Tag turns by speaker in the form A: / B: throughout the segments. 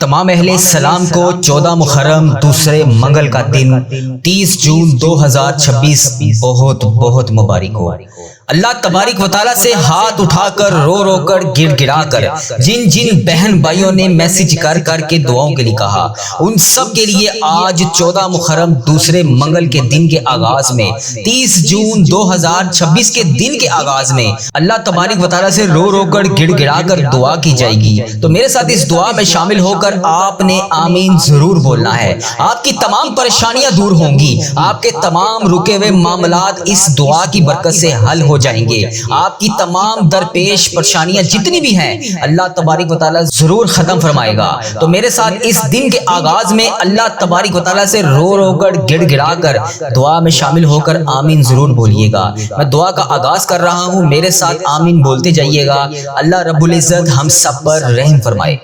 A: تمام اہل اسلام کو 14 محرم دوسرے منگل کا دن 30 جون 2026 بہت بہت مبارک ہو۔ اللہ تبارک و تعالیٰ سے ہاتھ اٹھا کر رو رو کر گڑ گڑا کر جن جن بہن بھائیوں نے میسج کر کر کے دعاؤں کے لیے کہا، ان سب کے لیے آج 14 محرم دوسرے منگل کے دن کے آغاز میں 30 جون 2026 کے دن کے آغاز میں اللہ تبارک و تعالیٰ سے رو رو کر گڑ گڑا کر دعا کی جائے گی۔ تو میرے ساتھ اس دعا میں شامل ہو کر آپ نے آمین ضرور بولنا ہے۔ آپ کی تمام پریشانیاں دور ہوں گی، آپ کے تمام رکے ہوئے معاملات اس دعا کی برکت سے حل ہو جائیں گے۔ آپ کی تمام درپیش پریشانیاں جتنی بھی ہیں اللہ تبارک و تعالیٰ ضرور ختم فرمائے گا۔ تو میرے ساتھ اس دن کے آغاز میں اللہ تبارک و تعالیٰ سے رو رو کر گڑ گڑا کر دعا میں شامل ہو کر آمین ضرور بولیے گا۔ میں دعا کا آغاز کر رہا ہوں، میرے ساتھ آمین بولتے جائیے گا۔ اللہ رب العزت ہم سب پر رحم فرمائے۔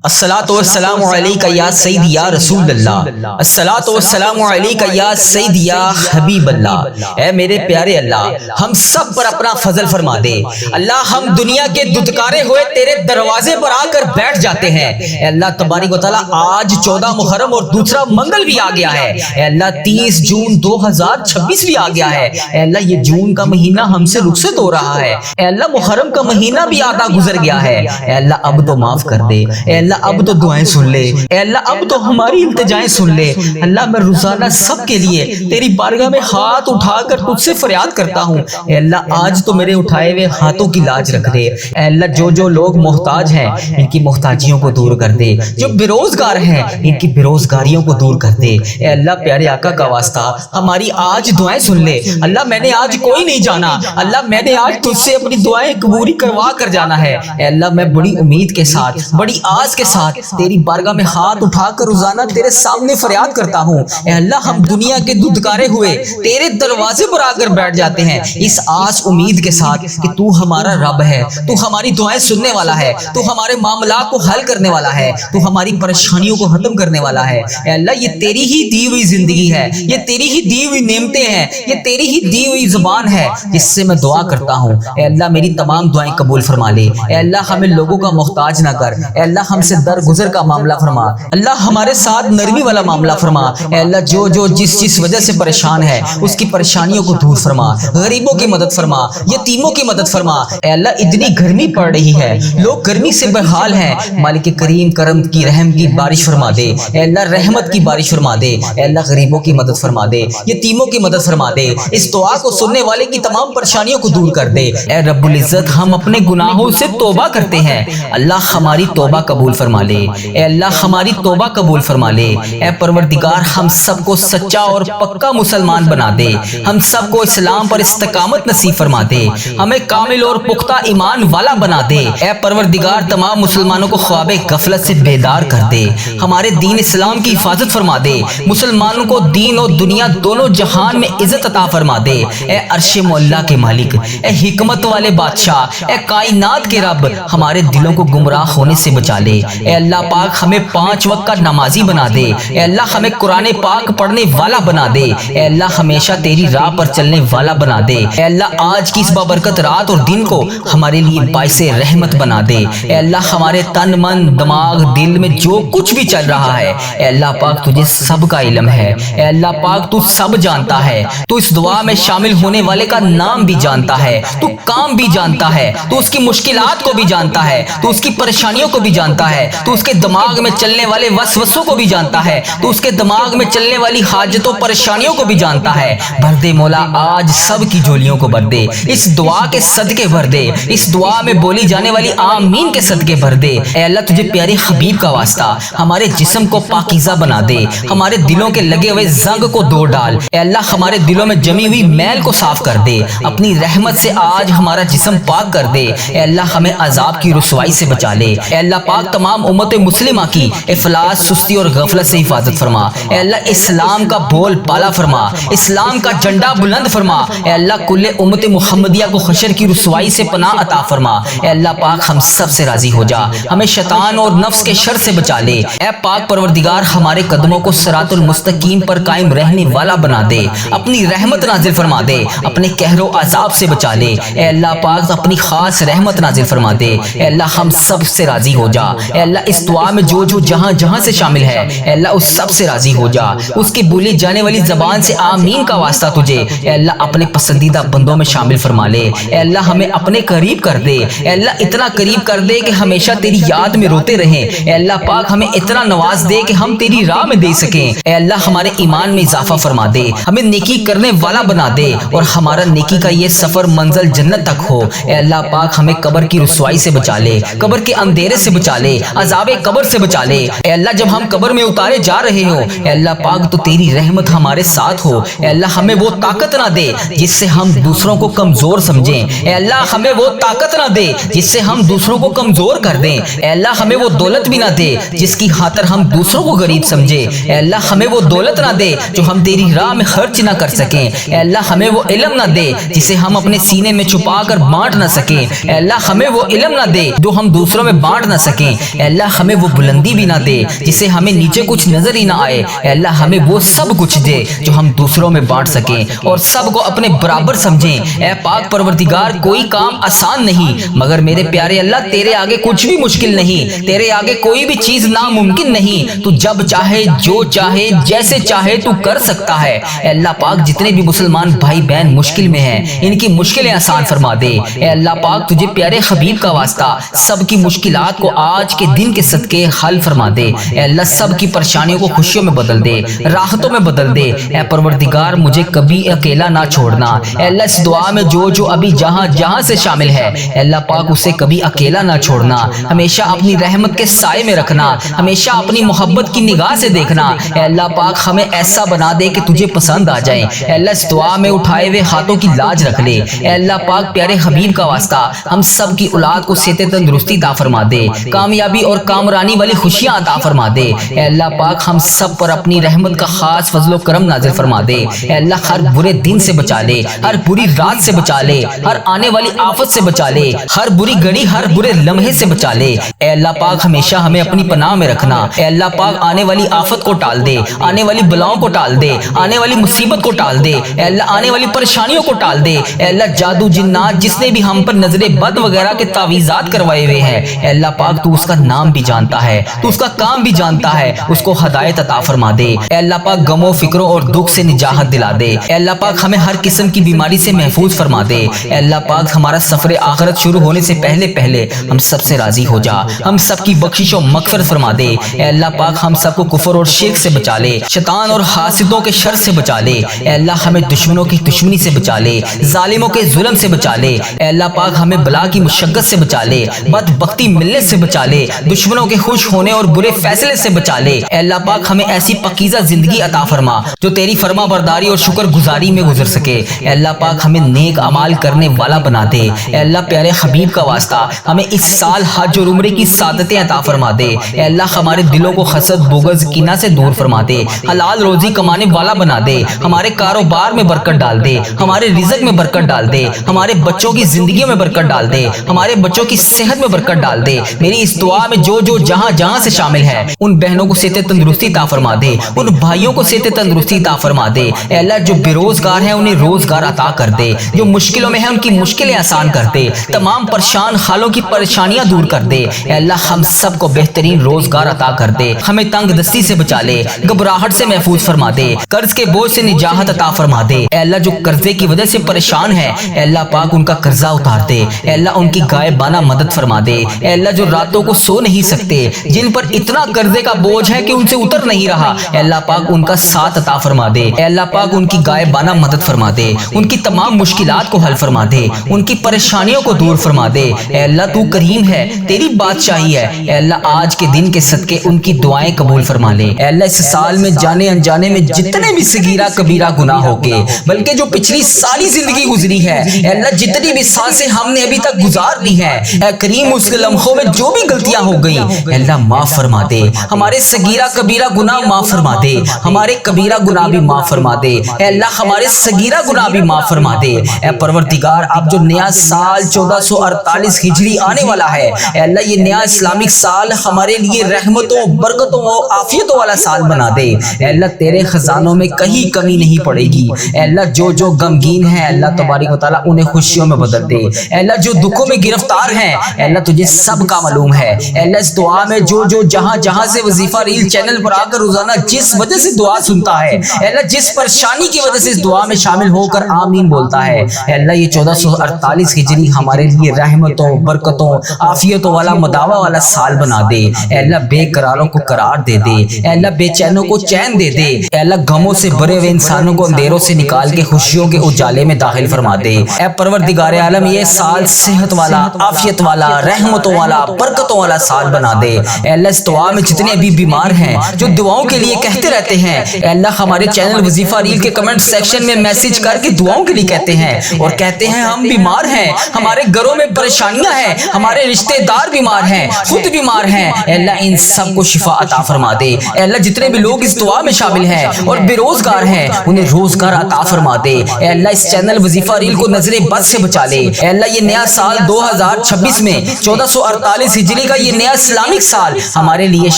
A: الصلاۃ والسلام علیک یا سید یا رسول اللہ، الصلاۃ والسلام علیک یا سید یا حبیب اللہ۔ اے میرے پیارے اللہ، ہم سب پر اپنا فضل فرما دے۔ اللہ ہم دنیا کے دھتکارے ہوئے تیرے دروازے پر آ کر بیٹھ جاتے ہیں۔ اے اللہ تبارک و تعالیٰ آج 14 محرم اور دوسرا منگل بھی آ گیا ہے۔ اے اللہ 30 جون 2026 بھی آ گیا ہے۔ اے اللہ یہ جون کا مہینہ ہم سے رخصت ہو رہا ہے۔ اے اللہ محرم کا مہینہ بھی آدھا گزر گیا ہے۔ اے اللہ اب تو معاف کر دے۔ اے اللہ اب تو دعائیں سن لے۔ اے اللہ اب تو ہماری التجائیں سن لے۔ اللہ میں روزانہ سب کے لیے تیری بارگاہ میں ہاتھ اٹھا کر تجھ سے فریاد کرتا ہوں۔ اے اللہ آج تو میرے اٹھائے ہوئے ہاتھوں کی لاج رکھ دے۔ اے اللہ جو لوگ محتاج ہیں ان کی محتاجیوں کو دور کر دے، جو بے روزگار ہیں ان کی بے روزگاریوں کو دور کر دے۔ اے اللہ پیارے آقا کا واسطہ ہماری آج دعائیں سن لے۔ اللہ میں نے آج کوئی نہیں جانا، اللہ میں نے آج تجھ سے اپنی دعائیں قبول کروا کر جانا ہے۔ اے اللہ میں بڑی امید کے ساتھ، بڑی آس کے ساتھ تیری بارگاہ میں ہاتھ اٹھا کر روزانہ تیرے سامنے فریاد کرتا ہوں۔ اے اللہ ہم دنیا کے دھتکارے ہوئے تیرے دروازے پر آ کر بیٹھ جاتے ہیں اس آس امید کے ساتھ کہ تو ہمارا رب ہے، تو ہماری دعائیں سننے والا ہے، تو ہمارے معاملات کو حل کرنے والا ہے، تو ہماری پریشانیوں کو ختم کرنے والا ہے۔ اے اللہ یہ تیری ہی دی ہوئی زندگی ہے، یہ تیری ہی دی ہوئی نعمتیں ہیں، یہ تیری ہی دی ہوئی زبان ہے جس سے میں دعا کرتا ہوں۔ اے اللہ میری تمام دعائیں قبول فرما لے۔ اے اللہ ہمیں لوگوں کا محتاج نہ کر۔ اے اللہ ہم سے درگزر کا معاملہ فرما۔ اللہ ہمارے ساتھ نرمی والا معاملہ فرما۔ اے اللہ جو جس وجہ سے پریشان ہے اس کی پریشانیوں کو دور فرما، غریبوں کی مدد فرما، یتیموں کی مدد فرما۔ اے اللہ اتنی گرمی پڑ رہی ہے، لوگ گرمی سے بحال ہیں، مالک کریم کرم کی رحم کی بارش فرما دے۔ اے اللہ رحمت کی بارش فرما دے۔ اے اللہ غریبوں کی مدد فرما دے، یتیموں کی مدد فرما دے۔ اس دعا کو سننے والے کی تمام پریشانیوں کو دور کر دے۔ اے رب العزت ہم اپنے گناہوں سے توبہ کرتے ہیں، اللہ ہماری توبہ قبول فرما لے۔ اے اللہ ہماری توبہ قبول فرما لے۔ اے پروردگار ہم سب کو سچا اور پکا مسلمان بنا دے، ہم سب کو اسلام پر استقامت نصیب فرما دے، ہمیں کامل اور پختہ ایمان والا بنا دے۔ اے پروردگار تمام مسلمانوں کو خواب غفلت سے بیدار کر دے، ہمارے دین اسلام کی حفاظت فرما دے، مسلمانوں کو دین اور دنیا دونوں جہان میں عزت عطا فرما دے۔ اے عرش مولا کے مالک، اے حکمت والے بادشاہ، اے کائنات کے رب ہمارے دلوں کو گمراہ ہونے سے بچا لے۔ اے اللہ پاک ہمیں 5 وقت کا نمازی بنا دے۔ اے اللہ ہمیں قرآن پاک پڑھنے والا بنا دے۔ اے اللہ ہمیشہ تیری راہ پر چلنے والا بنا دے۔ اے اللہ آج کی اس بابرکت رات اور دن کو ہمارے لیے باعث رحمت بنا دے۔ اے اللہ ہمارے تن من دماغ دل میں جو کچھ بھی چل رہا ہے اے اللہ پاک تجھے سب کا علم ہے۔ اے اللہ پاک تو سب جانتا ہے، تو اس دعا میں شامل ہونے والے کا نام بھی جانتا ہے، تو کام بھی جانتا ہے، تو اس کی مشکلات کو بھی جانتا ہے، تو اس کی پریشانیوں کو بھی جانتا ہے، تو اس کے دماغ میں چلنے والے وسوسوں کو بھی جانتا ہے، تو اس کے دماغ میں چلنے والی حاجتوں پریشانیوں کو بھی جانتا ہے۔ بھر دے مولا آج سب کی جھولیوں کو بھر دے، اس دعا کے صدقے بھر دے، اس دعا میں بولی جانے والی آمین کے صدقے بھر دے۔ اے اللہ تجھے پیارے حبیب کا واسطہ ہمارے جسم کو پاکیزہ بنا دے، ہمارے دلوں کے لگے ہوئے زنگ کو دور ڈال۔ اے اللہ ہمارے دلوں میں جمی ہوئی میل کو صاف کر دے، اپنی رحمت سے آج ہمارا جسم پاک کر دے۔ اے اللہ ہمیں عذاب کی رسوائی سے بچا لے۔ اے اللہ پاک تمام امت مسلمہ کی افلاس سستی اور غفلت سے حفاظت فرما۔ اے اللہ اسلام کا بول بالا فرما، اسلام کا جھنڈا بلند فرما۔ اے اللہ کل امت محمدیہ کو حشر کی رسوائی سے پناہ عطا فرما۔ اے اللہ پاک ہم سب سے راضی ہو جا، ہمیں شیطان اور نفس کے شر سے بچا لے۔ اے پاک پروردگار ہمارے قدموں کو صراط المستقیم پر قائم رہنے والا بنا دے، اپنی رحمت نازل فرما دے، اپنے قہر و عذاب سے بچا لے۔ اے اللہ پاک اپنی خاص رحمت نازل فرما دے۔ اے اللہ ہم سب سے راضی ہو جا۔ اے اللہ اس دعا میں جو جو جہاں جہاں سے شامل ہے اے اللہ اس سب سے راضی ہو جا، اس کی بولی جانے والی زبان سے آمین کا واسطہ تجھے اے اللہ اپنے پسندیدہ بندوں میں شامل فرما لے۔ اے اللہ ہمیں اپنے قریب کر دے، اے اللہ اتنا قریب کر دے کہ ہمیشہ تیری یاد میں روتے رہیں۔ اے اللہ پاک ہمیں اتنا نواز دے کہ ہم تیری راہ میں دے سکیں۔ اے اللہ ہمارے ایمان میں اضافہ فرما دے، ہمیں نیکی کرنے والا بنا دے اور ہمارا نیکی کا یہ سفر منزل جنت تک ہو۔ اے اللہ پاک ہمیں قبر کی رسوائی سے بچا لے، قبر کے اندھیرے سے بچا لے، عذاب قبر سے بچا لے۔ اے اللہ جب ہم قبر میں اتارے جا رہے ہوں اے اللہ پاک تو تیری رحمت ہمارے ساتھ ہو۔ اے اللہ ہمیں وہ طاقت نہ دے جس سے ہم دوسروں کو کمزور سمجھیں، اے اللہ ہمیں وہ طاقت نہ دے جس سے ہم دوسروں کو کمزور کر دیں۔ اے اللہ ہمیں وہ دولت بھی نہ دے جس کی خاطر ہم دوسروں کو غریب سمجھیں۔ اے اللہ ہمیں وہ دولت نہ دے جو ہم تیری راہ میں خرچ نہ کر سکیں۔ اے اللہ ہمیں وہ علم نہ دے جسے ہم اپنے سینے میں چھپا کر بانٹ نہ سکیں۔ اے اللہ ہمیں وہ علم نہ دے جو ہم دوسروں میں بانٹ نہ سکیں۔ اے اللہ ہمیں وہ بلندی بھی نہ دے جسے ہمیں نیچے کچھ نظر ہی نہ آئے۔ اے اللہ ہمیں وہ سب کچھ دے جو ہم دوسروں میں بانٹ سکیں اور سب کو اپنے برابر سمجھیں۔ اے پاک پروردگار کوئی کام آسان نہیں مگر میرے پیارے اللہ تیرے آگے کچھ بھی مشکل نہیں، تیرے آگے کوئی بھی چیز ناممکن نہیں۔ تو جب چاہے جو چاہے جیسے چاہے تو کر سکتا ہے۔ اے اللہ پاک جتنے بھی مسلمان بھائی بہن مشکل میں ہیں ان کی مشکلیں آسان فرما دے۔ اے اللہ پاک تجھے پیارے حبیب کا واسطہ سب کی مشکلات کو آج کے دن کے صدقے حل فرما دے۔ اے اللہ سب کی پریشانیوں کو خوشیوں میں بدل دے، راحتوں میں بدل دے۔ اے پروردگار مجھے کبھی اکیلا نہ چھوڑنا۔ اے اللہ اس دعا میں جو جو ابھی جہاں جہاں سے شامل ہے اے اللہ پاک اسے کبھی اکیلا نہ چھوڑنا، ہمیشہ اپنی رحمت کے سائے میں رکھنا، ہمیشہ اپنی محبت کی نگاہ سے دیکھنا۔ اے اللہ پاک ہمیں ایسا بنا دے کہ تجھے پسند آ جائیں۔ اے اللہ اس دعا میں اٹھائے ہوئے ہاتھوں کی لاج رکھ لے۔ اے اللہ پاک پیارے حبیب کا واسطہ ہم سب کی اولاد کو صحت تندرستی عطا فرما دے، کامیابی اور کامرانی والی خوشیاں عطا فرما دے۔ اے اللہ پاک ہم سب پر اپنی رحمت کا خاص فضل و کرم نازل فرما دے۔ اے اللہ ہر برے دن سے بچا لے، ہر بری رات سے بچا لے، ہر آنے والی آفت سے بچا لے، ہر بری گھڑی ہر برے لمحے سے بچا لے۔ اے اللہ پاک ہمیشہ ہمیں اپنی پناہ میں رکھنا۔ اے اللہ پاک آنے والی آفت کو ٹال دے، آنے والی بلاؤں کو ٹال دے، آنے والی مصیبت کو ٹال دے۔ اے اللہ آنے والی پریشانیوں کو ٹال دے۔ اے اللہ جادو جنات جس نے بھی ہم پر نظر بد وغیرہ کے تعویذات کروائے ہوئے ہیں اے اللہ پاک تو اس کا نام بھی جانتا ہے، تو اس کا کام بھی جانتا ہے، اس کو ہدایت عطا فرما دے۔ اے اللہ پاک غموں فکروں اور دکھ سے نجات دلا دے۔ اے اللہ پاک ہمیں ہر قسم کی بیماری سے محفوظ فرما دے۔ اے اللہ پاک ہمارا سفر آخرت شروع ہونے سے پہلے ہم سب سے راضی ہو جا، ہم سب کی بخشش و مغفرت فرما دے۔ اے اللہ پاک ہم سب کو کفر اور شرک سے بچا لے، شیطان اور حاسدوں کے شر سے بچا لے۔ اے اللہ ہمیں دشمنوں کی دشمنی سے بچا لے، ظالموں کے ظلم سے بچا لے۔ اے اللہ پاک ہمیں بلا کی مشقت سے بچا لے، بدبختی ملنے سے بچا لے، دشمنوں کے خوش ہونے اور برے فیصلے سے بچا لے۔ اے اللہ پاک ہمیں ایسی پاکیزہ زندگی عطا فرما جو تیری فرما برداری اور شکر گزاری میں گزر سکے۔ اے اللہ پاک ہمیں نیک اعمال کرنے والا بنا دے۔ اے اللہ پیارے حبیب کا واسطہ ہمیں اس سال حج اور عمرے کی سعادتیں عطا فرما دے۔ اے اللہ ہمارے دلوں کو حسد بغض کینہ سے دور فرما دے، حلال روزی کمانے والا بنا دے، ہمارے کاروبار میں برکت ڈال دے، ہمارے رزق میں برکت ڈال دے، ہمارے بچوں کی زندگیوں میں برکت ڈال دے، ہمارے بچوں کی صحت میں برکت ڈال دے۔ میری اس دعا میں جو جو جہاں جہاں سے شامل ہے ان بہنوں کو صحت تندرستی عطا فرما دے، ان بھائیوں کو صحت تندرستی عطا فرما دے۔ اے اللہ جو بے روزگار ہیں انہیں روزگار عطا کر دے، جو مشکلوں میں ہیں ان کی مشکلیں آسان کر دے، تمام پریشان حالوں کی پریشانیاں دور کر دے۔ اے اللہ ہم سب کو بہترین روزگار عطا کر دے، ہمیں تنگ دستی سے بچا لے، گھبراہٹ سے محفوظ فرما دے، قرض کے بوجھ سے نجات عطا فرما دے۔ اے اللہ جو قرضے کی وجہ سے پریشان ہے اے اللہ پاک ان کا قرضہ اتار دے، اے اللہ ان کی غائبانہ مدد فرما دے۔ اے اللہ جو راتوں کو سو نہیں سکتے، جن پر اتنا قرضے کا بوجھ ہے کہ ان سے اتر نہیں رہا اے اللہ پاک ان کا ساتھ عطا فرما دے۔ اے اللہ پاک ان کی غائبانہ مدد فرما دے، ان کی تمام مشکلات کو حل فرما دے، ان کی پریشانیوں کو دور فرما دے۔ اے اللہ تو کریم ہے، تیری بادشاہی ہے۔ اے اللہ آج کے دن کے صدقے ان کی دعائیں قبول فرما لے۔ اے اللہ اس سال میں جانے انجانے میں جتنے بھی صغیرہ کبیرہ گناہ ہو گئے بلکہ جو پچھلی ساری زندگی گزری ہے اے اللہ جتنی بھی سانسیں ہم نے ابھی تک گزار دی ہیں اے کریم اس لمحوں میں جو بھی غلطیاں ہو گئیں اے اللہ معاف فرما دے، ہمارے صغیرہ کبیرہ گناہ معاف فرما دے، ہمارے کبیرہ گناہ بھی معاف فرما دے اے اللہ ہمارے صغیرہ گناہ بھی معاف فرما دے۔ اے پروردگار اب جو نیا سال 1448 ہجری آنے والا ہے اے اللہ یہ نیا اسلامک سال ہمارے لیے رحمتوں برکتوں اور عافیتوں والا سال بنا دے۔ اے اللہ تیرے خزانوں میں کہیں کمی نہیں پڑے گی اے اللہ جو جو غمگین ہیں اللہ تبارک و تعالیٰ انہیں خوشیوں میں بدل دے۔ اے اللہ جو دکھوں میں گرفتار ہیں اے اللہ تجھے سب کا معلوم ہے اللہ اس دعا میں جو جہاں سے وظیفہ ریل چینل پر آ کر روزانہ جس وجہ سے دعا سنتا ہے، اللہ جس پریشانی کی وجہ سے اس دعا میں شامل ہو کر آمین بولتا ہے، اللہ یہ 1448 ہجری ہمارے لیے رحمتوں، برکتوں، عافیتوں والا، مداوا والا سال بنا دے۔ اے اللہ بے قراروں کو قرار دے دے، اے اللہ بے چینوں کو چین دے دے، اے اللہ غموں سے بھرے ہوئے انسانوں کو اندھیروں سے نکال کے خوشیوں کے اجالے میں داخل فرما دے۔ اے پروردگار عالم یہ سال صحت والا، عافیت والا، رحمتوں والا، برکتوں والا سال بنا دے۔ اے اللہ اس دعا میں جتنے ابھی بیمار ہیں، جو دعاؤں کے لیے کہتے رہتے ہیں، اے اللہ ہمارے چینل وظیفہ ریل کے کمنٹ سیکشن میں میسج کر کے دعاؤں کے لیے کہتے ہیں اور کہتے ہیں ہم بیمار ہیں، ہمارے گھروں میں پریشانیاں ہیں، ہمارے رشتہ دار بیمار ہیں، خود بیمار ہیں، اے اللہ ان سب کو شفا عطا فرما دے۔ اے اللہ جتنے بھی لوگ اس دعا میں شامل ہیں اور بے روزگار ہیں انہیں روزگار عطا فرما دے۔ اے اللہ اس چینل وظیفہ ریل کو نظر بد سے بچا لے۔ اے اللہ یہ نیا سال 2026 میں 1448 ہجری کا یہ نیا اسلامک سال ہمارے لیے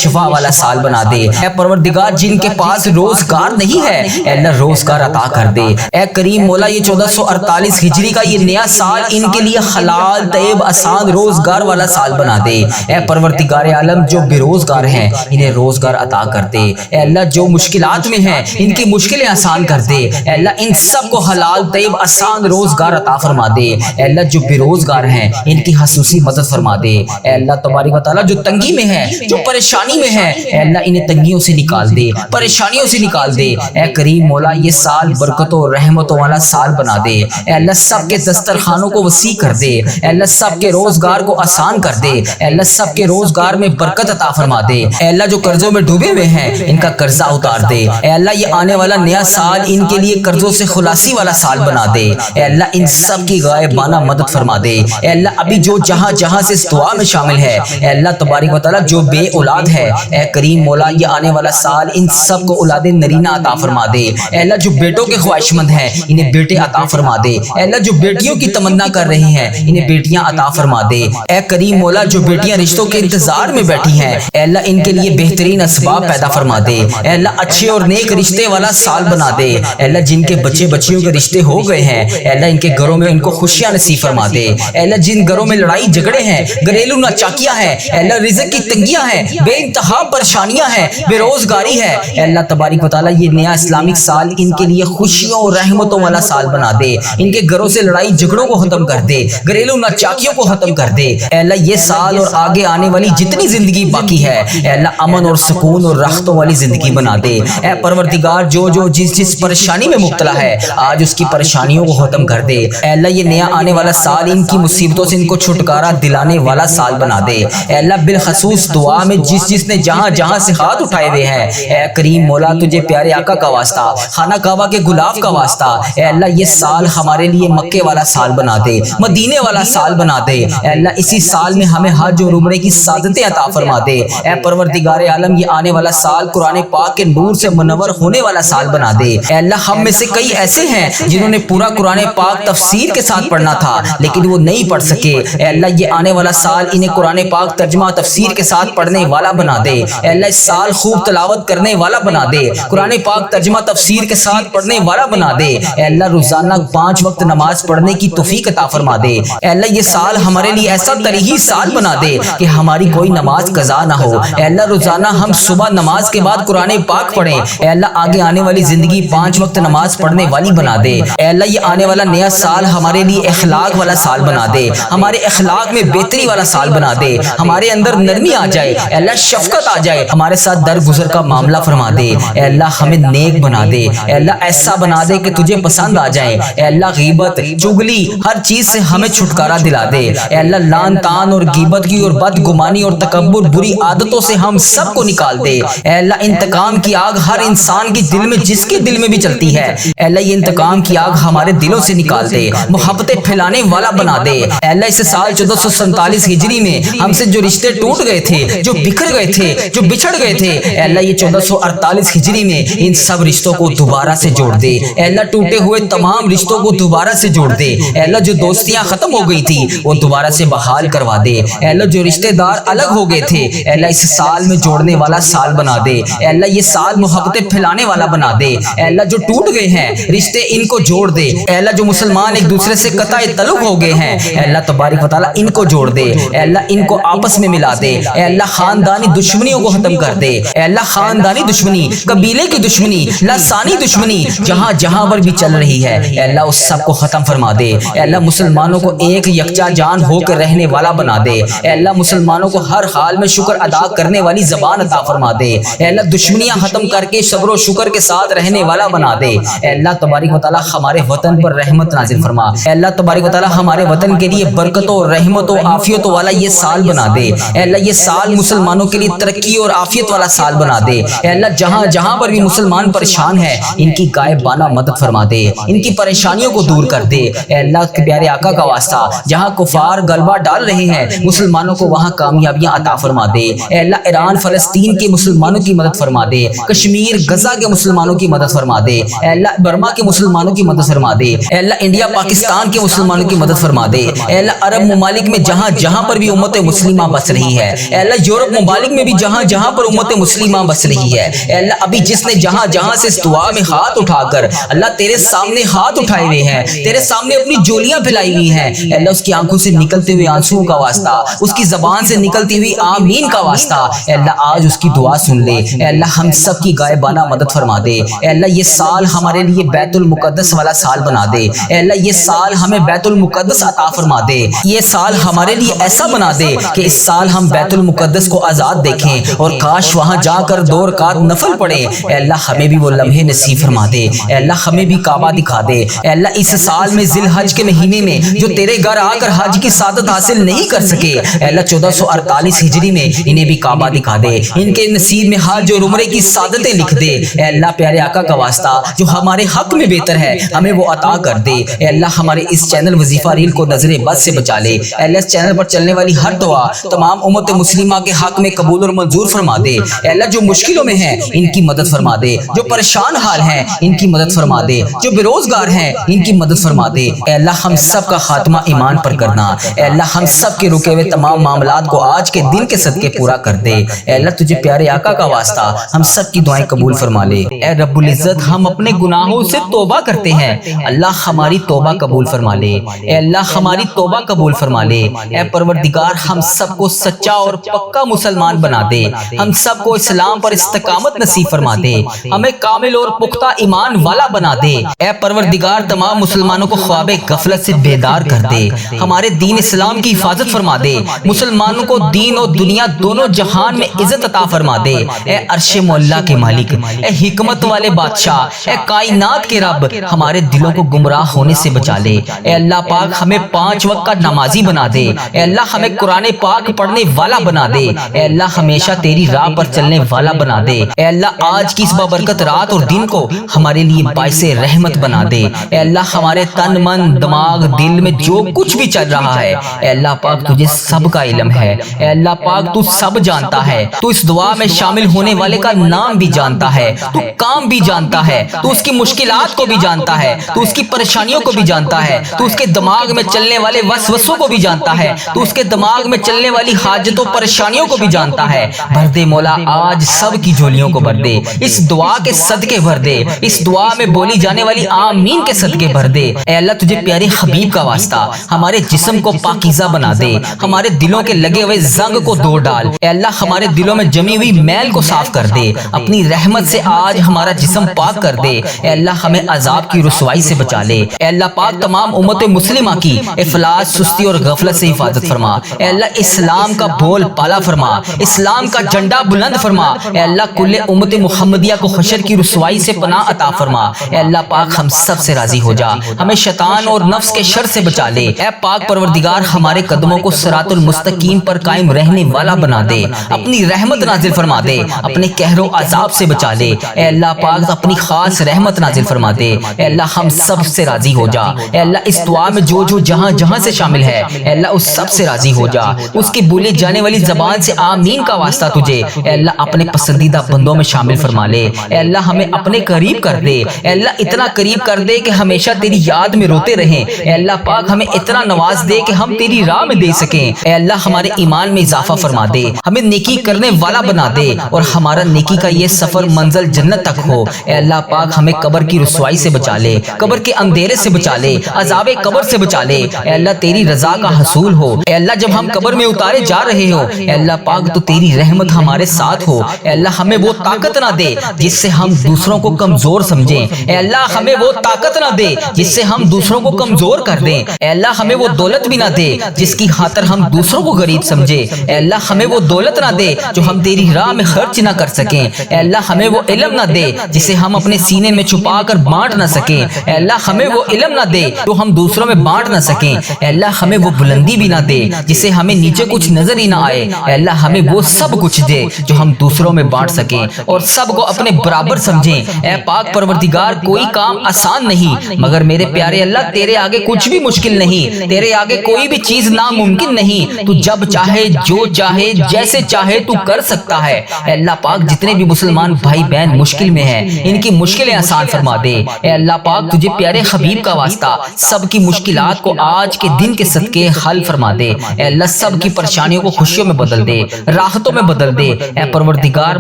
A: شفا والا سال بنا دے۔ اے پروردگار جن کے پاس روزگار نہیں ہے اے اللہ روزگار عطا کر دے۔ اے کریم مولا یہ 1448 ہجری کا یہ نیا سال ان کے لیے حلال، طیب، آسان، روزگار والا سال بنا دے۔ اے پروردگار عالم جو بے روزگار ہیں انہیں روزگار عطا کر دے۔ اے اللہ جو مشکلات میں ہیں ان کی مشکلیں آسان کر دے۔ اے اللہ ان سب کو حلال، طیب، آسان روزگار عطا فرما دے۔ اے اللہ جو بے روزگار ہیں ان کی خصوصی مدد فرما دے۔ اے اللہ تبارک و تعالیٰ جو تنگی میں ہے، جو پریشانی میں ہے، اے اللہ انہیں تنگیوں سے نکال دے، پریشانیوں سے نکال دے۔ اے کریم مولا یہ سال برکتوں اور رحمتوں والا سال بنا دے۔ اے اللہ سب کے دسترخوانوں کو وسیع کر دے۔ اے اللہ سب کے روزگار کو آسان کر دے۔ اے اللہ سب کے روزگار میں برکت عطا فرما دے۔ اے اللہ جو قرضوں میں ڈوبے ہوئے ہیں ان کا قرضہ اتار دے۔ اے اللہ یہ آنے والا نیا سال ان کے لیے قرضوں سے خلاصی والا سال بنا دے۔ اے اللہ ان سب کی غائبانہ مدد فرما دے۔ اے اللہ ابھی جو جہاں سے اس دعا میں شامل ہے اے اللہ تبارک و تعالیٰ جو بے اولاد ہے اے کریم مولا یہ آنے والا سال ان سب کو اولاد نرینہ عطا فرما دے۔ اے اللہ جو بیٹوں کے خواہش مند ہیں انہیں بیٹے عطا فرما دے۔ اے اللہ جو بیٹیوں کی تمنا کر رہی ہیں انہیں بیٹیاں عطا فرما دے۔ اے کریم مولا جو بیٹیاں رشتوں کے انتظار میں بیٹھی ہیں اے اللہ ان کے لیے بہترین اسباب پیدا فرما دے۔ اے اللہ اچھے اور نیک رشتے والا سال بنا دے۔ اے اللہ جن کے بچے بچیوں کے رشتے ہو گئے ہیں اے اللہ ان کے گھروں میں ان کو خوشیاں نصیب فرما دے۔ اے اللہ جن گھروں میں لڑائی جھگڑے ہیں، گھریلو ناچاکیاں ہیں اے اللہ رزق کی تنگیاں ہیں، بے انتہا پریشانیاں ہیں، بے روزگاری ہے اے اللہ تبارک و تعالیٰ یہ نیا اسلامک سال ان کے لیے خوشیوں اور رحمتوں والا سال بنا دے۔ ان کے گھروں سے لڑائی جھگڑوں کو ختم کر دے، گھریلو ناچاکیوں کو ختم کر دے۔ اے اللہ یہ سال اور آگے آنے والی جتنی زندگی باقی ہے اے اللہ امن اور سکون اور راحتوں والی زندگی بنا دے۔ اے پروردگار جو جس پریشانی میں مبتلا ہے آج اس کی پریشانیوں کو ختم کر دے۔ اے اللہ یہ نیا آنے والا سال ان کی مصیبتوں سے ان کو چھٹکارا دلانے والا سال بنا دے۔ اے اللہ بالخصوص دعا میں جس نے جہاں سے ہاتھ اٹھائے ہوئے ہیں اے کریم مولا تجھے پیارے آقا کا واسطہ، خانہ کعبہ کے غلاف کا واسطہ اے اللہ یہ سال ہمارے لیے مکے والا سال بنا دے، مدینے والا سال بنا دے۔ اے اللہ اسی سال میں ہمیں حج اور عمرے کی سعادتیں عطا فرما دے۔ اے پروردگار عالم یہ آنے والا سال قرآن پاک کے نور سے منور ہونے والا سال بنا دے۔ اے اللہ ہم میں سے کئی ایسے ہیں جنہوں نے پورا قرآن پاک تفسیر کے ساتھ پڑھنا تھا لیکن وہ نہیں پڑھ سکے۔ اے اللہ یہ آنے والا سال انہیں قرآن پاک ترجمہ تفسیر کے ساتھ پڑھنے والا بنا دے۔ اے اللہ اس سال خوب تلاوت کرنے والا بنا دے، قرآن پاک ترجمہ تفسیر کے ساتھ پڑھنے والا بنا دے۔ اے اللہ روزانہ 5 وقت نماز پڑھنے کی توفیق عطا فرما دے۔ اے اللہ یہ سال ہمارے لیے ایسا تاریخی سال بنا دے کہ ہماری کوئی نماز قضا نہ ہو۔ اے اللہ روزانہ ہم صبح نماز کے بعد قرآن پاک پڑھیں۔ اے اللہ آگے آنے والی زندگی 5 وقت نماز پڑھنے والی بنا دے۔ اے اللہ یہ آنے والا نیا سال ہمارے لیے اخلاق والا سال بنا دے، ہمارے اخلاق میں بہتری والا سال بنا دے، ہمارے اندر نرمی آ جائے اے اللہ شفقت آ جائے، ہمارے ساتھ درگزر کا معاملہ فرما دے۔ اے اللہ ہمیں نیک بنا دے، اے اللہ ایسا بنا دے کہ تجھے پسند آ جائے۔ اے اللہ غیبت، چغلی، ہر چیز سے ہمیں چھٹکارا دلا دے۔ اے اللہ لان تان اور غیبت کی اور بدگمانی اور تکبر بری عادتوں سے ہم سب کو نکال دے۔ اے اللہ انتقام کی آگ ہر انسان کے دل میں جس کے دل میں بھی چلتی ہے اے اللہ یہ انتقام کی آگ ہمارے دلوں سے نکال دے، محبتیں پھیلانے والا بنا دے۔ اے اللہ اس سال 1447 ہجری میں ہم سے جو رشتے ٹوٹ گئے تھے، جو بکھر گئے تھے، جو بچھڑ گئے تھے اے اللہ یہ 1448 ہجری میں ان سب رشتوں کو دوبارہ سے جوڑ دے۔ اے اللہ ٹوٹے ہوئے تمام رشتوں کو دوبارہ سے جوڑ دے۔ اے اللہ جو دوستیاں ختم ہو گئی تھی وہ دوبارہ سے بحال کروا دے۔ اے اللہ جو رشتہ دار الگ ہو گئے تھے اے اللہ اس سال میں جوڑنے والا سال بنا دے۔ اے اللہ یہ سال محبتیں پھیلانے والا بنا دے۔ اے اللہ جو ٹوٹ گئے ہیں رشتے ان کو جوڑ دے۔ اے اللہ جو مسلمان ایک دوسرے سے قطع تعلق ہو گئے ہیں اے اللہ تبارک و تعالیٰ ان کو جوڑ دے۔ اے اللہ ان کو آپس میں ملا دے۔ اے اللہ خاندانی دشمنیوں کو ختم کر دے۔ اے اللہ خاندانی دشمنی، قبیلے کی دشمنی، لسانی دشمنی جہاں جہاں پر بھی چل رہی ہے اے اللہ اس سب کو ختم فرما دے۔ اے اللہ مسلمانوں کو ایک یکجا جان ہو کر رہنے والا بنا دے۔ اے اللہ مسلمانوں کو ہر حال میں شکر ادا کرنے والی زبان عطا فرما دے۔ اے اللہ دشمنیاں ختم کر کے صبر و شکر کے ساتھ رہنے والا بنا دے۔ اے اللہ تبارک و تعالی ہمارے وطن پر رحمت نازل فرما۔ اے اللہ تبارک و تعالی ہمارے وطن کے لیے برکتوں، رحمتوں، عافیتوں والا یہ سال بنا دے۔ اے اللہ یہ سال مسلمانوں کے لیے ترقی اور عافیت والا سال بنا دے۔ اے اللہ جہاں جہاں پر بھی مسلمان پریشان ہے ان کی غائبانہ مدد فرما دے، ان کی پریشانیوں کو دور کر دے۔ اے اللہ کے پیارے آقا کا واسطہ جہاں کفار غلبہ ڈال رہے ہیں مسلمانوں کو وہاں کامیابیاں عطا فرما دے۔ اے اللہ ایران فلسطین کے مسلمانوں کی مدد فرما دے، کشمیر غزہ کے مسلمانوں کی مدد فرما دے۔ اے اللہ برما کے مسلمانوں کی مدد فرما دے۔ اے اللہ انڈیا پاکستان کے مسلمانوں کی مدد فرما دے۔ اے اللہ عرب ممالک میں جہاں جہاں پر بھی امت مسلمہ بس رہی ہے، اے اللہ یورپ ممالک میں بھی جہاں جہاں پر امت مسلمہ بس رہی ہے، اے اللہ ابھی جس نے جہاں جہاں سے اس دعا میں ہاتھ اٹھا کر اللہ تیرے سامنے ہاتھ اٹھائے ہوئے ہیں، تیرے سامنے اپنی جولیاں پھیلائی ہوئی ہیں، اے اللہ اس کی آنکھوں سے نکلتے ہوئے آنسوؤں کا واسطہ، اس کی زبان سے نکلتی ہوئی آمین کا واسطہ، اے اللہ آج اس کی دعا سن لے۔ اے اللہ ہم سب کی غائبانہ مدد فرما دے۔ اے اللہ یہ سال ہمارے لیے بیت المقدس والا سال بنا دے۔ اے اللہ یہ سال ہمیں بیت المقدس عطا فرما دے۔ یہ سال ہمارے لیے ایسا بنا دے کہ اس سال ہم بیت المقدس کو آزاد دیکھیں اور کاش وہاں جا کر 2 رکعت نفل پڑھیں۔ اے اللہ ہمیں بھی وہ لمحے نصیب فرما دے۔ اے اللہ ہمیں بھی کعبہ دکھا دے۔ اے اللہ اس سال میں ذی الحج کے مہینے میں جو تیرے گھر آ کر حج کی سعادت حاصل نہیں کر سکے، اے اللہ 1448 ہجری میں انہیں بھی کعبہ دکھا دے، ان کے نصیب میں حج اور عمرے کی سعادتیں لکھ دے۔ اے اللہ پیارے آقا کا واسطہ جو ہمارے حق میں بہتر ہے ہمیں وہ عطا کر دے۔ اے اللہ ہمارے اس چینل وظیفہ ریل کو نظر بد سے بچا لے۔ اے اللہ اس چینل پر چلنے والی ہر دعا تمام امت مسلمہ کے حق میں قبول اور منظور فرما دے۔ اے اللہ جو مشکلوں میں ہیں ان کی مدد فرما دے، جو پریشان حال ہیں ان کی مدد فرما دے، جو بے روزگار ہیں ان کی مدد فرما دے۔ اے اللہ ہم سب کا خاتمہ ایمان پر کرنا۔ اے اللہ ہم سب کے رکے ہوئے تمام معاملات کو آج کے دن کے صدقے پورا کر دے۔ اے اللہ تجھے پیارے آقا کا واسطہ ہم سب کی دعائیں قبول فرما لے۔ اے رب العزت ہم اپنے گناہوں سے توبہ کرتے ہیں، اللہ ہماری توبہ قبول فرما لے۔ اے اللہ ہماری توبہ قبول فرما لے۔ اے پروردگار ہم سب کو سچا اور پکا مسلمان بنا دے، ہم سب کو اسلام پر استقامت نصیب فرما دے، ہمیں کامل اور پختہ ایمان والا بنا دے۔ اے پروردگار تمام مسلمانوں کو خواب غفلت سے بیدار کر دے، ہمارے دین اسلام کی حفاظت فرما دے، مسلمانوں کو دین اور دنیا دونوں جہان میں عزت عطا فرما دے۔ اے عرش مولا کے مالک، اے حکمت والے بادشاہ، اے کائنات کے رب ہمارے دلوں کو گمراہ ہونے سے بچا لے۔ اے اللہ پاک ہمیں 5 وقت کا نمازی بنا دے۔ اے اللہ ہمیں قرآن پاک پڑھنے والا بنا دے۔ اے اللہ ہمیشہ تیری راہ پر چلنے والا بنا دے۔ اے اللہ آج کی اس بابرکت رات اور دن کو ہمارے لیے باعث رحمت بنا دے۔ اے اللہ ہمارے تن من دماغ دل میں جو کچھ بھی چل رہا ہے اے اللہ پاک تجھے سب کا علم ہے۔ اے اللہ پاک تو سب جانتا ہے، تو اس دعا میں شامل ہونے والے کا نام بھی جانتا ہے، تو کام بھی جانتا ہے، تو اس کی مشکلات کو بھی جانتا ہے، تو اس کی پریشانیوں کو بھی جانتا ہے، تو اس کے دماغ میں چلنے والے وسوسوں کو بھی جانتا ہے، تو اس کے دماغ میں چلنے والی حاجتوں پریشانیوں کو بھی جانتا ہے۔ بھر دے مولا آج سب کی جھولیوں کو بھر دے، اس دعا کے صدقے بھر دے، اس دعا میں بولی جانے والی آمین کے صدقے بھر دے۔ اے اللہ تجھے پیارے حبیب کا واسطہ ہمارے جسم کو پاکیزہ بنا دے، ہمارے دلوں کے لگے ہوئے زنگ کو دھو ڈال۔ اے اللہ ہمارے دلوں میں جمی ہوئی میل کو صاف کر دے، اپنی رحمت سے آج ہمارا جسم پاک کر دے۔ اے اللہ ہمیں عذاب کی رسوائی سے بچا لے۔ اے اللہ پاک تمام امت مسلمہ کی افلاس، سستی اور غفلت سے حفاظت فرما۔ اے اللہ اسلام کا بول پالا فرما، اسلام کا جھنڈا بلند فرما۔ اے اللہ کل امت محمدیہ کو حشر کی رسوائی سے پناہ عطا فرما۔ اے اللہ پاک ہم سب سے راضی ہو جا، ہمیں شیطان اور نفس کے شر سے بچا لے۔ اے پاک پروردگار ہمارے قدموں کو صراط المستقیم پر قائم رہنے والا بنا دے، اپنی رحمت نازل فرما دے، اپنے قہر و عذاب سے بچا لے۔ اے اللہ پاک اپنی خاص رحمت نازل فرما دے۔ اے اللہ ہم سب سے راضی ہو جا۔ اے اللہ اس دعا میں جو جو جہاں جہاں سے شامل ہے اے اللہ اس سب سے راضی ہو جا، اس کی بولی جانے والی زبان سے آمین کا واسطہ تجھے اے اللہ اپنے پسندیدہ بندوں میں شامل فرما لے۔ اے اللہ ہمیں اپنے قریب کر دے، اے اللہ اتنا قریب کر دے کہ ہمیشہ تیری یاد میں روتے رہیں۔ اے اللہ پاک ہمیں اتنا نواز دے کہ ہم تیری راہ میں دے سکیں۔ اے اللہ ہمارے ایمان میں اضافہ فرما دے، ہمیں نیکی کرنے والا بنا دے اور ہمارا نیکی کا یہ سفر منزل جنت تک ہو۔ اے اللہ پاک ہمیں قبر کی رسوائی سے بچا لے، قبر کے اندھیرے سے بچا لے، عذاب قبر سے بچا لے۔ اے اللہ تیری رضا کا حصول ہو۔ اے اللہ جب ہم قبر میں اتارے جا رہے ہو، اے اللہ پاک تو تیری رحمت ہمارے ساتھ ہو۔ اے اللہ ہمیں وہ طاقت نہ دے جس سے ہم دوسروں کو کمزور سمجھیں، اے اللہ ہمیں وہ طاقت نہ دے جس سے ہم دوسروں کو کمزور کر دیں، اے اللہ ہمیں وہ دولت بھی نہ دے جس کی خاطر ہم دوسروں کو غریب سمجھے، اے اللہ ہمیں وہ دولت نہ دے جو ہم تیری راہ میں خرچ نہ کر سکیں، اے اللہ ہمیں وہ علم نہ دے جسے ہم اپنے سینے میں چھپا کر بانٹ نہ سکیں، اے اللہ ہمیں وہ علم نہ دے جو ہم دوسروں میں بانٹ نہ سکیں، اے اللہ ہمیں وہ بلندی بھی نہ دے جسے ہمیں نیچے کچھ نظر ہی نہ آئے، اے اللہ ہمیں وہ سب کچھ دے جو ہم دوسروں میں بانٹ سکیں اور سب کو اپنے برابر سمجھیں۔ اے پاک پروردگار، کوئی کام آسان نہیں مگر میرے پیارے اللہ تیرے آگے کچھ بھی مشکل نہیں، تیرے آگے کوئی بھی چیز ناممکن نہیں، تو جب چاہے جو چاہے جیسے چاہے تو کر سکتا ہے۔ اے اللہ پاک جتنے بھی مسلمان بھائی بہن مشکل میں ہیں ان کی مشکلیں آسان فرما دے، اے اللہ پاک تجھے پیارے حبیب کا واسطہ سب کی مشکلات کو آج کے دن کے صدقے حل فرما دے، اے اللہ سب کی پریشانیوں کو خوشیوں میں بدل دے، راحتوں میں بدل دے۔ اے پروردگار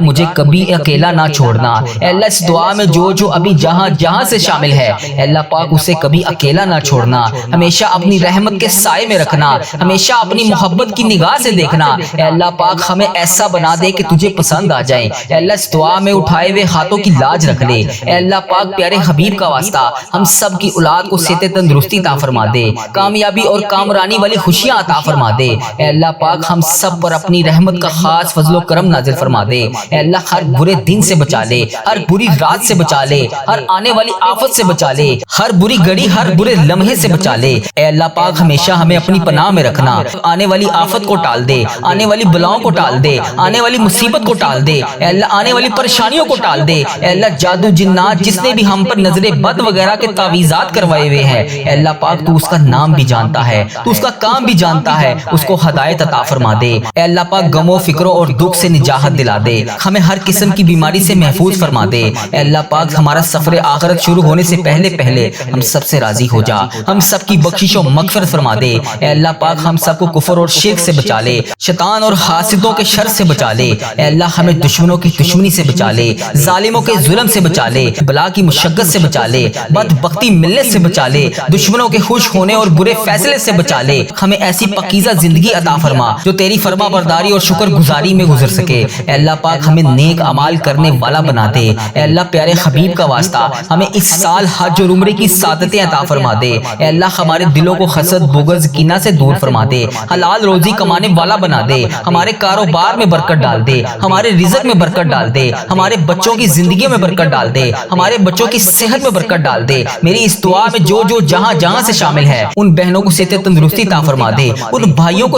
A: مجھے کبھی اکیلا نہ چھوڑنا، اے اللہ اس دعا میں جو ابھی جہاں جہاں سے شامل ہے اے اللہ پاک اسے کبھی اکیلا نہ چھوڑنا، ہمیشہ اپنی رحمت کے سائے میں رکھنا، ہمیشہ اپنی محبت کی نگاہ سے دیکھنا، اے اللہ پاک ہمیں ایسا بنا دے کہ تجھے پسند آ جائیں، اے اللہ اس دعا میں اٹھائے ہوئے ہاتھوں کی لاج رکھ لے، اے اللہ پاک پیارے حبیب کا واسطہ ہم سب کی اولاد کو صحت تندرستی عطا فرما دے، کامیابی اور کامرانی والی خوشیاں عطا فرما دے، اے اللہ پاک ہم سب پر اپنی رحمت کا خاص فضل و کرم نازل فرما دے، اے اللہ ہر برے دن سے بچا لے، ہر بری رات سے بچا لے، ہر آنے والی آفت سے بچا لے، ہر بری گھڑی ہر برے لمحے سے بچا لے، اے اللہ پاک ہمیشہ ہمیں اپنی پناہ میں رکھنا، آنے والی آفت کو ٹال دے، آنے والی بلاؤں کو ٹال دے، آنے والی مصیبت کو ٹال دے، اے اللہ آنے والی پریشانیوں کو ٹال دے، اے اللہ جادو جنات جس نے بھی ہم پر نظر بد وغیرہ کے تعویذات کروائے ہوئے ہیں اے اللہ پاک تو اس کا نام بھی جانتا ہے، تو اس کا کام بھی جانتا ہے، اس کو ہدایت عطا فرما دے، اے اللہ پاک غم و فکروں اور دکھ سے نجات دلا دے، ہمیں ہر قسم کی بیماری سے محفوظ فرما دے، اے اللہ پاک ہمارا سفر آخرت شروع ہونے سے پہلے ہم سب سے راضی ہو جا، ہم سب کی بخشش و مغفرت فرما دے، اے اللہ پاک ہم سب کو کفر اور شرک سے بچا لے، شیطان اور حاسدوں کے شر سے بچا لے، اے اللہ ہمیں دشمنوں کی دشمنی سے بچا لے، ظالموں کے ظلم سے بچا لے، بلا کی مشقت سے بچا لے، بدبختی ملنے سے بچا لے، دشمنوں کے خوش ہونے اور برے فیصلے سے بچا لے، ہمیں ایسی پاکیزہ زندگی عطا فرما جو تیری فرما برداری اور شکر گزاری میں گزر سکے، اے اللہ پاک ہمیں نیک اعمال کرنے والا بنا دے، اے اللہ پیارے حبیب کا واسطہ ہمیں اس سال حج اور عمرے کی سعادتیں عطا فرما دے، اے اللہ ہمارے دلوں کو حسد بغض کینہ سے دور فرما دے، حلال روزی کمانے والا بنا دے، ہمارے کاروبار میں برکت ڈال دے، ہمارے رزق میں برکت ڈال دے، ہمارے بچوں کی زندگیوں میں برکت ڈال دے، ہمارے بچوں کی صحت میں برکت ڈال دے، میری اس دعا میں جو جہاں جہاں سے شامل ہے ان بہنوں کو صحت تندرستی عطا فرما دے، ان بھائیوں کو